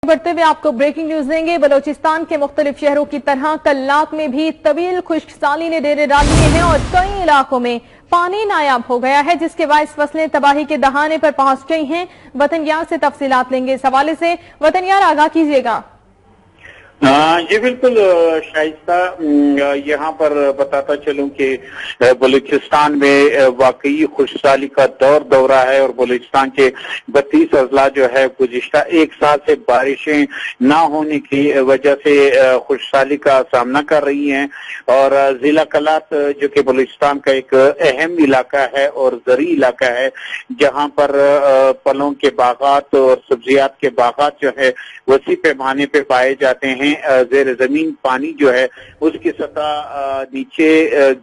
बढ़ते हुए आपको ब्रेकिंग न्यूज देंगे। बलोचिस्तान के मुख्तलिफ शहरों की तरह कल्लाक में भी तवील खुश्क साली ने डेरे डाल दिए हैं और कई इलाकों में पानी नायाब हो गया है, जिसके बायस फसलें तबाही के दहाने पर पहुंच गई हैं। वतन यार से तफसीलात लेंगे इस हवाले से। वतन यार, आगाह कीजिएगा। जी बिल्कुल शाइस्ता, यहाँ पर बताता चलूं कि बलूचिस्तान में वाकई खुशहाली का दौरा है और बलूचिस्तान के 32 अजला जो है गुज़िश्ता एक साल से बारिशें ना होने की वजह से खुशहाली का सामना कर रही हैं। और जिला कलात जो कि बलूचिस्तान का एक अहम इलाका है और ज़री इलाका है, जहाँ पर फलों के बागात और सब्जियात के बागात जो है वसी पैमाने पे पाए जाते हैं। ज़ेर ज़मीन पानी जो है उसकी सतह नीचे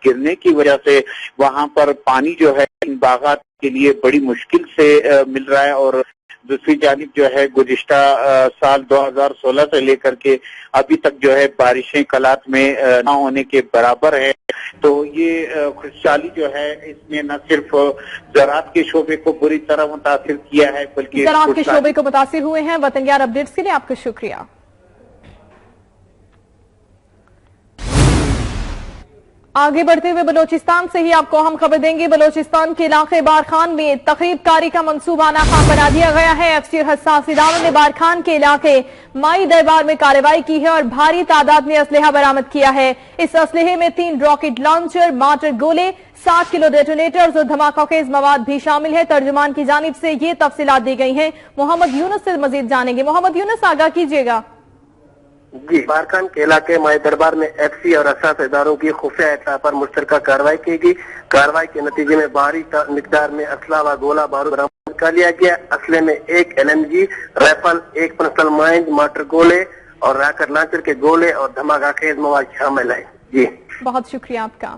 गिरने की वजह से वहां पर पानी जो है इन बागात के लिए बड़ी मुश्किल से मिल रहा है। और दूसरी जानिब जो है गुज़िश्ता साल 2016 से लेकर के अभी तक जो है बारिशें कलात में ना होने के बराबर है। तो ये खुशहाली जो है इसने न सिर्फ ज़राअत के शोबे को बुरी तरह मुतासिर किया है, बल्कि ज़राअत के शोबे को मुतासिर हुए हैं। वतन यार अपडेट्स के लिए आपका शुक्रिया। आगे बढ़ते हुए बलोचिस्तान से ही आपको हम खबर देंगे। बलोचिस्तान के इलाके बारखान में तकरीब कारी का मंसूबा नाकाम बना दिया गया है। एफसी और हसास इदारों ने बारखान के इलाके माई दरबार में कार्रवाई की है और भारी तादाद में असलहा बरामद किया है। इस असलहे में 3 रॉकेट लॉन्चर, मार्टर गोले, 60 किलो डेटोनेटर्स और धमाकाखेज मवाद भी शामिल है। तर्जुमान की जानिब से ये तफसीलात दी गई हैं। मोहम्मद यूनुस से मजीद जानेंगे। मोहम्मद यूनुस, आगाह कीजिएगा। जी, बारखान के इलाके माई दरबार में एफसी और हसास इदारों की खुफिया इत्तला पर मुश्तरका कार्रवाई की गई। कार्रवाई के नतीजे में भारी मिकदार में असला व गोला बारूद बरामद कर लिया गया। असले में 1 LMG rifle, 1 personal mind, martyr गोले और रॉकेट लॉन्चर के गोले और धमाकाखेज मवाद शामिल है। जी, बहुत शुक्रिया आपका।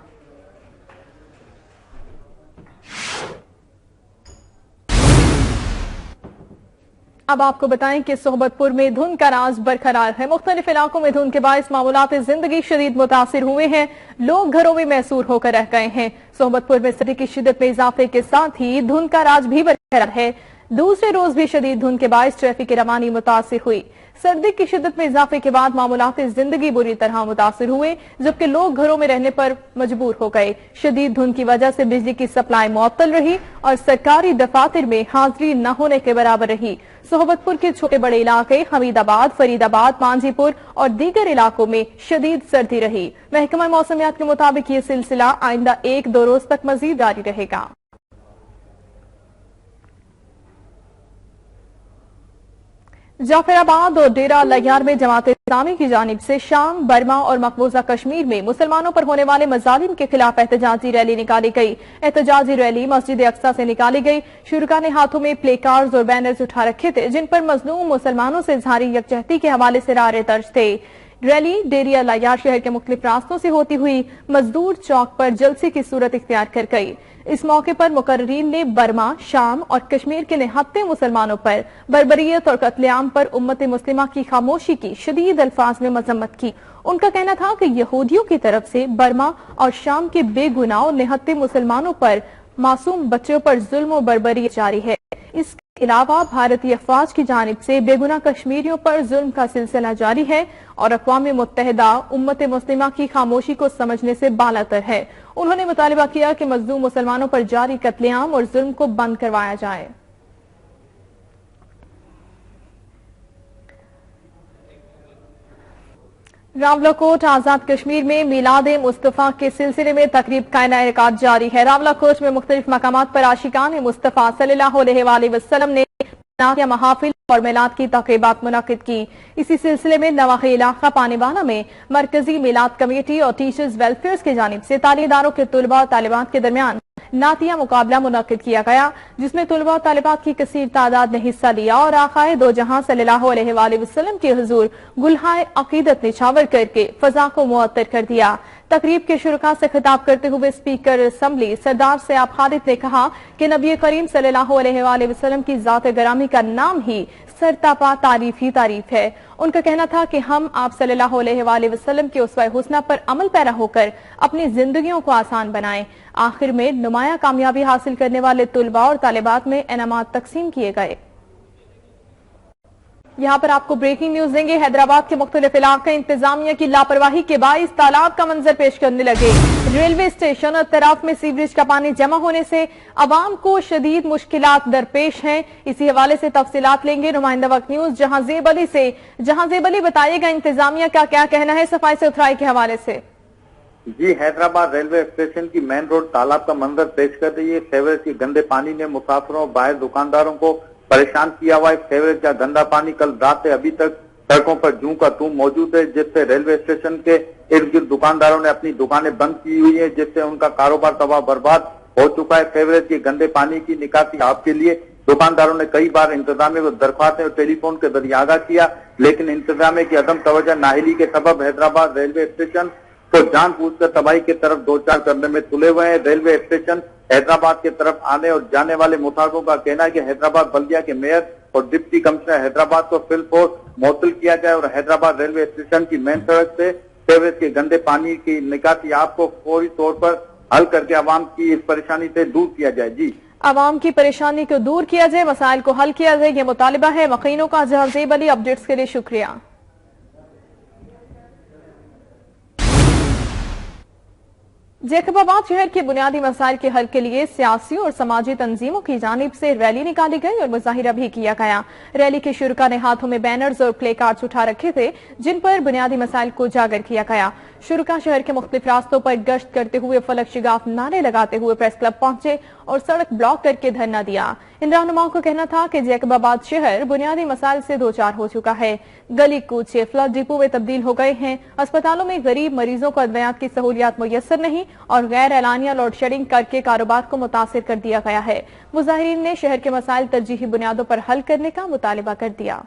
अब आपको बताएं कि सोहबतपुर में धुंध का राज बरकरार है। मुख्तलिफ इलाकों में धुंध के बायस मामूलात जिंदगी शदीद मुतासिर हुए हैं। लोग घरों में महसूर होकर रह गए हैं। सोहबतपुर में सर्दी की शिद्दत में इजाफे के साथ ही धुंध का राज भी बरकरार है। दूसरे रोज भी शदीद धुंध के बायस ट्रैफिक की रवानी मुतासिर हुई। सर्दी की शिद्दत में इजाफे के बाद मामूलात जिंदगी बुरी तरह मुतासिर हुए, जबकि लोग घरों में रहने पर मजबूर हो गए। शदीद धुंध की वजह से बिजली की सप्लाई मुअत्तल रही और सरकारी दफातर में हाजिरी न होने के बराबर रही। सोहबतपुर के छोटे बड़े इलाके हमीदाबाद, फरीदाबाद, मांझीपुर और दीगर इलाकों में शदीद सर्दी रही। महकमा मौसमियात के मुताबिक ये सिलसिला आइंदा 1-2 रोज तक मजीद जारी रहेगा। जाफराबाद और डेरा लैयार में जमात इस्लामी की जानिब से शाम, बर्मा और मकबूजा कश्मीर में मुसलमानों पर होने वाले मजालिम के खिलाफ एहतजाजी रैली निकाली गई। एहतजाजी रैली मस्जिद अक्सा से निकाली गई। शुरका ने हाथों में प्ले कार्ड्स और बैनर्स उठा रखे थे, जिन पर मजलूम मुसलमानों से इजहारी यकजहती के हवाले से नारे दर्ज थे। रैली डेरिया लैयार शहर के मुख्तलिफ रास्तों से होती हुई मजदूर चौक पर जलसे की सूरत इख्तियार कर गई। इस मौके पर मुकर्रीन ने बर्मा, शाम और कश्मीर के निहत्ते मुसलमानों पर बर्बरियत और कत्लेआम पर उम्मत मुस्लिमा की खामोशी की शदीद अल्फाज में मजम्मत की। उनका कहना था कि यहूदियों की तरफ से बर्मा और शाम के बेगुनाह और निहत्ते मुसलमानों पर मासूम बच्चों पर जुल्म और बर्बरियत जारी है। इसके अलावा भारतीय अफवाज की जानिब से बेगुनाह कश्मीरियों पर जुल्म का सिलसिला जारी है और अक़वाम मुत्तहिदा उम्मत मुस्लिमा की खामोशी को समझने से बालातर है। उन्होंने मुतालिबा किया कि मजलूम मुसलमानों पर जारी कत्लेआम और जुल्म को बंद करवाया जाए। रावलाकोट आजाद कश्मीर में मिलाद मुस्तफा के सिलसिले में तकरीब का इनेकाद जारी है। रावलाकोट में मुख्तलिफ मकामात पर आशिकान मुस्तफा सल्लल्लाहु अलैहि वसल्लम ने महाफिल और मिलाद की तकरीबात मुनक्किद की। इसी सिलसिले में नवाही इलाका पानीवाला में मरकजी मिलाद कमेटी और टीचर्स वेलफेयर की जानिब से तालीमदारों के तुलबा और तालिबात के दरमियान नातिया मुकाबला मुनक्किद किया गया, जिसमें तुलबा और तालिबात की कसीर तादाद ने हिस्सा लिया और आकाए दो जहां सल्लल्लाहु अलैहि वसल्लम के हुजूर गुलहाए अकीदत निछावर करके फजा को मुअत्तर कर दिया। तकरीब के शुरुका से खिताब करते हुए स्पीकर असम्बली सरदार सयाब खालिद ने कहा कि नबी करीम सल्लल्लाहु अलैहि वसल्लम की जात गरामी का नाम ही सरतापा तारीफ ही तारीफ है। उनका कहना था कि हम आप सल्लल्लाहु अलैहि वसल्लम के उसवा हुस्ना पर अमल पैरा होकर अपनी जिंदगियों को आसान बनाएं। आखिर में नुमाया कामयाबी हासिल करने वाले तुलबा और तालिबात में इनामात तकसीम किए गए। यहाँ पर आपको ब्रेकिंग न्यूज देंगे। हैदराबाद के मुख्तलिफ इलाके इंतजामिया की लापरवाही के बाइस तालाब का मंजर पेश करने लगे। रेलवे स्टेशन और तराफ में सीवरेज का पानी जमा होने से आवाम को शदीद मुश्किलात दरपेश हैं। इसी हवाले से तफसीलात लेंगे नुमाइंदा वक्त न्यूज जहांजेब अली से। जहांजेब अली, बताइएगा इंतजामिया का क्या कहना है सफाई सुथराई के हवाले से? जी, हैदराबाद रेलवे स्टेशन की मेन रोड तालाब का मंजर पेश कर रही है। सीवरेज के गंदे पानी ने मुसाफिरों, बाहर दुकानदारों को परेशान किया हुआ है। सीवरेज का गंदा पानी कल रात से अभी तक सड़कों पर जूं का तूं मौजूद है, जिससे रेलवे स्टेशन के इर्द गिर्द दुकानदारों ने अपनी दुकानें बंद की हुई है, जिससे उनका कारोबार तबाह बर्बाद हो चुका है। सीवरेज के गंदे पानी की निकासी आपके लिए दुकानदारों ने कई बार इंतजामिया को दरख्वास्तें और टेलीफोन के जरिए आगाह किया, लेकिन इंतजामिया की अदम तवज्जो नाहिली के सबब हैदराबाद रेलवे स्टेशन तो जानबूझकर तबाही की तरफ दो चार करने में तुले हुए हैं। रेलवे स्टेशन हैदराबाद की तरफ आने और जाने वाले मुसाफिरों का कहना है कि हैदराबाद बल्दिया के मेयर और डिप्टी कमिश्नर हैदराबाद को फिल फोर्स मुअत्तल किया जाए और हैदराबाद रेलवे स्टेशन की मेन सड़क से सीवरेज के गंदे पानी की निकासी आपको फौरी तौर पर हल करके आवाम की इस परेशानी से दूर किया जाए। जी, आवाम की परेशानी को दूर किया जाए, मसाइल को हल किया जाए, ये मुतालिबा है मकीनों का। जहांजेब अली, अपडेट्स के लिए शुक्रिया। जैकबाबाद शहर के बुनियादी मसाइल के हल के लिए सियासी और समाजी तंजीमों की जानिब से रैली निकाली गई और मुजाहिरा भी किया गया। रैली के शुरका ने हाथों में बैनर्स और प्ले कार्ड्स उठा रखे थे, जिन पर बुनियादी मसाइल को उजागर किया गया। शुरका शहर के मुख्तलिफ रास्तों पर गश्त करते हुए फलक शिगाफ नारे लगाते हुए प्रेस क्लब पहुंचे और सड़क ब्लॉक करके धरना दिया। इन रहनुमाओं का कहना था कि जैकबाबाद शहर बुनियादी मसाइल से दो चार हो चुका है। गली कूचे फ्लड डिपो में तब्दील हो गए हैं। अस्पतालों में गरीब मरीजों को अद्वियात की सहूलियात मुयस्सर नहीं और गैर एलानिया लोड शेडिंग करके कारोबार को मुतासिर कर दिया गया है। मुजाहिरीन ने शहर के मसाइल तरजीही बुनियादों पर हल करने का मुतालिबा कर दिया।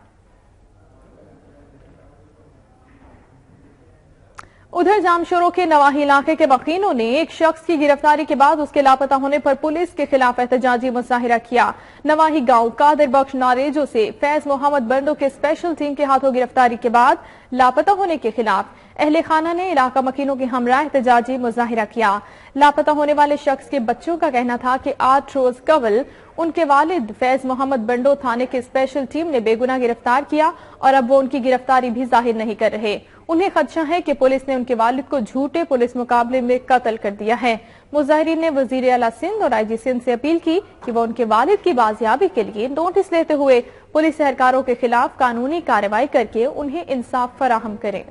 उधर जामशोरों के नवाही इलाके के वकीलों ने एक शख्स की गिरफ्तारी के बाद उसके लापता होने पर पुलिस के खिलाफ एहतजाजी मुजाहिरा किया। नवाही गांव कादिर बख्श नारेजो से फैज मोहम्मद बंडो के स्पेशल टीम के हाथों गिरफ्तारी के बाद लापता होने के खिलाफ अहले खाना ने इलाका मकीनों के हमरा एहतजाजी मुजाहिरा किया। लापता होने वाले शख्स के बच्चों का कहना था कि 8 रोज कबल उनके वालिद फैज मोहम्मद बंडो थाने की स्पेशल टीम ने बेगुनाह गिरफ्तार किया और अब वो उनकी गिरफ्तारी भी जाहिर नहीं कर रहे। उन्हें खदशा है कि पुलिस ने उनके वालिद को झूठे पुलिस मुकाबले में कत्ल कर दिया है। मुजाहिरीन ने वजीर आला सिंध और IG सिंध से अपील की कि वो उनके वालिद की बाजियाबी के लिए नोटिस लेते हुए पुलिस एहलकारों के खिलाफ कानूनी कार्रवाई करके उन्हें इंसाफ फराहम करें।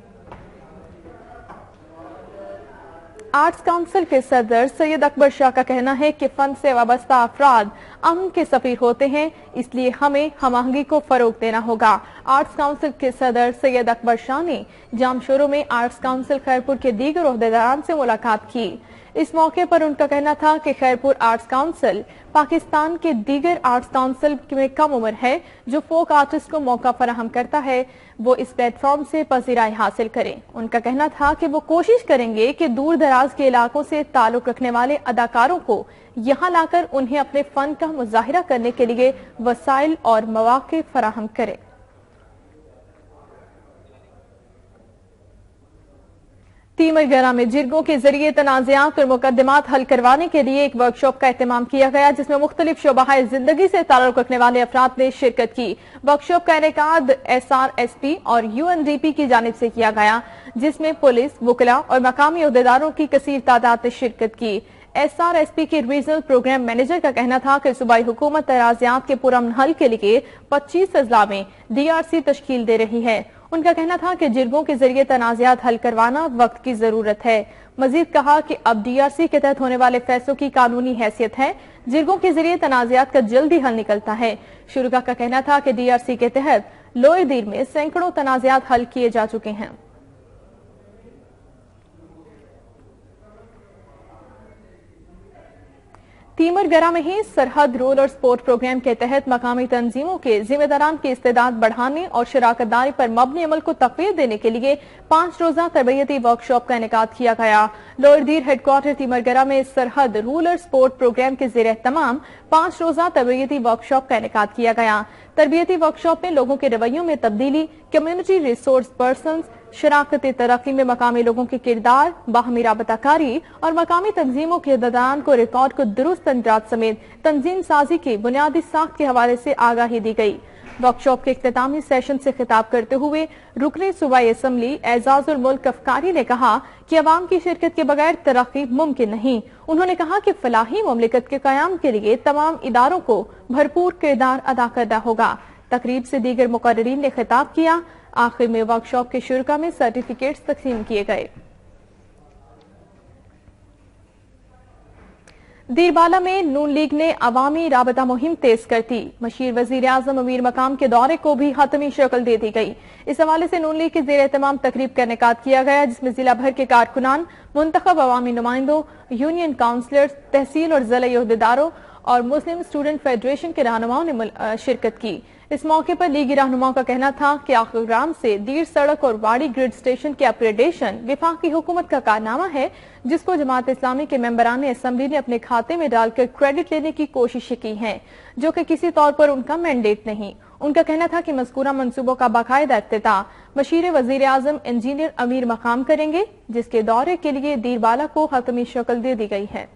आर्ट्स काउंसिल के सदर सैयद अकबर शाह का कहना है कि फन से वाबस्ता अफराद अमन के सफीर होते हैं, इसलिए हमें हम-आहंगी को फरोग देना होगा। आर्ट्स काउंसिल के सदर सैयद अकबर शाह ने जामशोरों में आर्ट्स काउंसिल खैरपुर के दीगर ओहदेदारान से मुलाकात की। इस मौके पर उनका कहना था कि खैरपुर आर्ट्स काउंसिल पाकिस्तान के दीगर आर्ट्स काउंसिल में कम उम्र है, जो फोक आर्टिस्ट को मौका फराहम करता है वो इस प्लेटफॉर्म से पजीराई हासिल करें। उनका कहना था कि वो कोशिश करेंगे कि दूर दराज के इलाकों से ताल्लुक रखने वाले अदाकारों को यहाँ लाकर उन्हें अपने फन का मुजाहिरा करने के लिए वसाइल और मौके फराहम करें। तीमरगरा में जिरगों के जरिए तनाज़ात और मुकदमात हल करवाने के लिए एक वर्कशॉप का एहतमाम किया गया, जिसमें मुख्तलिफ शोबाए जिंदगी से ताल्लुक रखने वाले अफराद ने शिरकत की। वर्कशॉप का इनेकाद SRSP और UNDP की जानिब से किया गया, जिसमें पुलिस, वुकला और मकामी ओहदेदारों की कसीर तादाद ने शिरकत की। SRSP के रीजनल प्रोग्राम मैनेजर का कहना था कि सूबाई हुकूमत तनाज़ात के पुरअमन हल के लिए 25 अजला में DRC तश्कील दे रही है। उनका कहना था कि जिरगों के जरिए तनाज़ात हल करवाना वक्त की जरूरत है। मजीद कहा कि अब DRC के तहत होने वाले फैसलों की कानूनी हैसियत है। जिरगों के जरिए तनाज़ात का जल्दी हल निकलता है। शुरा का कहना था कि DRC के तहत लोअर दीर में सैकड़ों तनाज़ात हल किए जा चुके हैं। तीमरगरा में ही सरहद रोल और स्पोर्ट प्रोग्राम के तहत मकामी तंजीमों के जिम्मेदारान की इस्तेदाद बढ़ाने और शराकतदारी पर मबनी अमल को तक़वीत देने के लिए 5 रोजा तरबियती वर्कशॉप का इनेकाद किया गया। लोअर दीर हेडक्वार्टर तीमरगरा में सरहद रूल और स्पोर्ट प्रोग्राम के ज़ेरे तमाम 5 रोजा तरबियती वर्कशॉप का इनेकाद किया गया। तरबियती वर्कशॉप में लोगों के रवैयों में तब्दीली, कम्युनिटी रिसोर्स पर्सन, शराकत तरक्की में मकामी लोगों के किरदार, बाहमी राबताकारी और मकामी तंजीमों के ददान को रिकॉर्ड को दुरुस्त अंदाज समेत तंजीम साजी की बुनियादी साख्त के हवाले से आगाही दी गई। वर्कशॉप के इख्तितामी सेशन से खिताब करते हुए रुकने सूबाई असम्बली एजाजुल मुल्क अफकारी ने कहा कि अवाम की शिरकत के बगैर तरक्की मुमकिन नहीं। उन्होंने कहा कि फलाही मुमलिकत के कयाम के लिए तमाम इदारों को भरपूर किरदार अदा करना होगा। तकरीब से दीगर मुकर्रिरीन ने खिताब किया। आखिर में वर्कशॉप के शुरका में सर्टिफिकेट्स तकसीम किए गए। दीरबाला में नून लीग ने अवामी राबता मुहिम तेज कर दी। मशीर वजीर आजम अमीर मकाम के दौरे को भी हतमी शक्ल दे दी गई। इस हवाले से नून लीग के जेर एहतमाम तकरीब का इनेकाद किया गया, जिसमें जिला भर के कारकुनान, मुंतखब अवामी नुमाइंदों, यूनियन काउंसलर्स, तहसील और जिला अहदेदारों और मुस्लिम स्टूडेंट फेडरेशन के रहनुमाओं ने शिरकत की। इस मौके पर लीगी रहनुमाओं का कहना था कि आखिरग्राम से दीर सड़क और वाड़ी ग्रिड स्टेशन के अपग्रेडेशन विफाकी हुकूमत का कारनामा है, जिसको जमात इस्लामी के मेंबरान असम्बली ने अपने खाते में डालकर क्रेडिट लेने की कोशिश की है, जो कि किसी तौर पर उनका मैंडेट नहीं। उनका कहना था कि मज़कूरा मंसूबों का बाकायदा इफ्तिताह मशीर वजीर आजम इंजीनियर अमीर मकाम करेंगे, जिसके दौरे के लिए दीरबाला को हतमी शक्ल दे दी गई है।